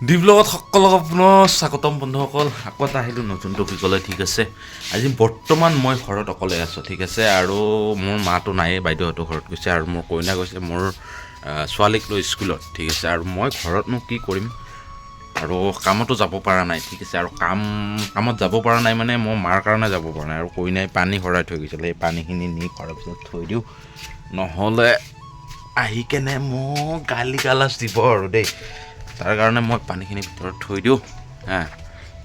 ডিব্লগত সকলক আপোনাৰ স্বাগতম বন্ধুসকল। আকৌ এটা আহিলোঁ নতুন টপিকলৈ। ঠিক আছে, আজি বৰ্তমান মই ঘৰত অকলে আছোঁ। ঠিক আছে, আৰু মোৰ মাটো নায়েই, বাইদেউহঁতো ঘৰত গৈছে আৰু মোৰ কইনা গৈছে মোৰ ছোৱালীক লৈ স্কুলত। ঠিক আছে, আৰু মই ঘৰতনো কি কৰিম, আৰু কামতো যাব পৰা নাই। ঠিক আছে, আৰু কামত যাব পৰা নাই মানে মই মাৰ কাৰণে যাব পৰা নাই। আৰু কইনাই পানী ভৰাই থৈ গৈছিলে, সেই পানীখিনি নি ঘৰৰ পিছত থৈ দিওঁ, নহ'লে আহি কেনে মোক গালি গালাজ দিব আৰু দেই। তাৰ কাৰণে মই পানীখিনি ভিতৰত থৈ দিওঁ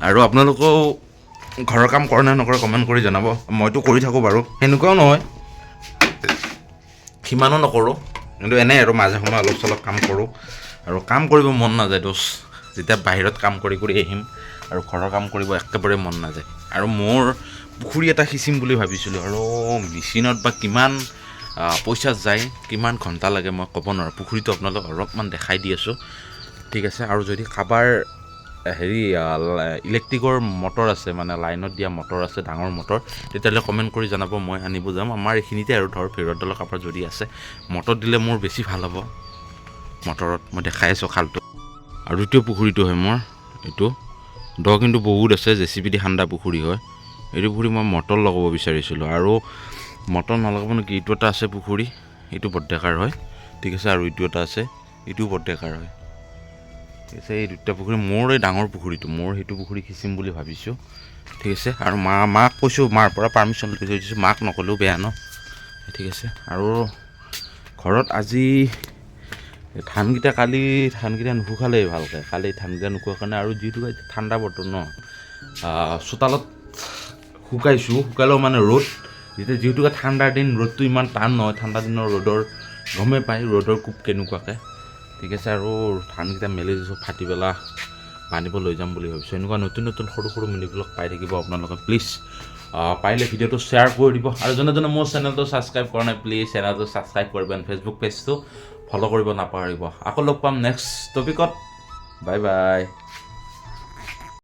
আৰু আপোনালোকেও ঘৰৰ কাম কৰে নে নকৰে কমেণ্ট কৰি জনাব। মইতো কৰি থাকোঁ বাৰু, সেনেকুৱাও নহয়, সিমানো নকৰোঁ, কিন্তু এনেই আৰু মাজে সময়ে অলপ চলপ কাম কৰোঁ। আৰু কাম কৰিব মন নাযায় দোষ, যেতিয়া বাহিৰত কাম কৰি আহিম আৰু ঘৰৰ কাম কৰিব একেবাৰে মন নাযায়। আৰু মোৰ পুখুৰী এটা সিঁচিম বুলি ভাবিছিলোঁ, আৰু মেচিনত বা কিমান পইচা যায়, কিমান ঘণ্টা লাগে মই ক'ব নোৱাৰোঁ। পুখুৰীটো আপোনালোকক অলপমান দেখাই দি আছোঁ। ঠিক আছে, আৰু যদি কাৰোবাৰ ইলেক্ট্ৰিকৰ মটৰ আছে, মানে লাইনত দিয়া মটৰ আছে, ডাঙৰ মটৰ, তেতিয়াহ'লে কমেণ্ট কৰি জনাব, মই আনিব যাম। আমাৰ এইখিনিতে আৰু ধৰ ভৈৰৱদৌলৰ কাৰোবাৰ যদি আছে, মটৰ দিলে মোৰ বেছি ভাল হ'ব। মটৰত মই দেখাই আছোঁ খালটো, আৰু এইটো পুখুৰীটো হয় মোৰ। এইটো দ কিন্তু বহুত আছে, JCB দি খান্দা পুখুৰী হয়। এইটো পুখুৰী মই মটৰ লগাব বিচাৰিছিলোঁ, আৰু মটৰ নলগাব নেকি, এইটো এটা আছে পুখুৰী, এইটো বৰ্ডেকাৰ হয়। ঠিক আছে, আৰু এইটো এটা আছে, এইটোও বৰ্ডেকাৰ হয়। ঠিক আছে, এই দুটা পুখুৰী মোৰ, এই ডাঙৰ পুখুৰীটো মোৰ, সেইটো পুখুৰী সিঁচিম বুলি ভাবিছোঁ। ঠিক আছে, আৰু মাক কৈছোঁ, মাৰ পৰা পাৰ্মিশ্যন লৈ থৈ দিছোঁ, মাক নক'লেও বেয়া ন। ঠিক আছে, আৰু ঘৰত আজি কালি ধানকেইটা নুশুকালেই ভালকৈ, কালি ধানকেইটা নুশুকাৰ কাৰণে, আৰু যিহেতু ঠাণ্ডা বতৰ ন, চোতালত শুকালেও মানে ৰ'দ, যিহেতু ঠাণ্ডাৰ দিন, ৰ'দটো ইমান টান নহয়। ঠাণ্ডা দিনৰ ৰ'দৰ গমেই পায়, ৰ'দৰ কোব কেনেকুৱাকৈ। ঠিক আছে, আৰু ধানকেইটা মেলি দিছোঁ, ফাটি পেলাই বান্ধিব লৈ যাম বুলি ভাবিছোঁ। এনেকুৱা নতুন নতুন সৰু সৰু মিনিবিলাক পাই থাকিব আপোনালোকে। প্লিজ পাৰিলে ভিডিঅ'টো শ্বেয়াৰ কৰি দিব, আৰু যোনে মোৰ চেনেলটো ছাবস্ক্ৰাইব কৰা নাই, প্লিজ চেনেলটো ছাবস্ক্ৰাইব কৰিব, ফেচবুক পেজটো ফ'ল' কৰিব নাপাহৰিব। আকৌ লগ পাম নেক্সট টপিকত। Bye bye.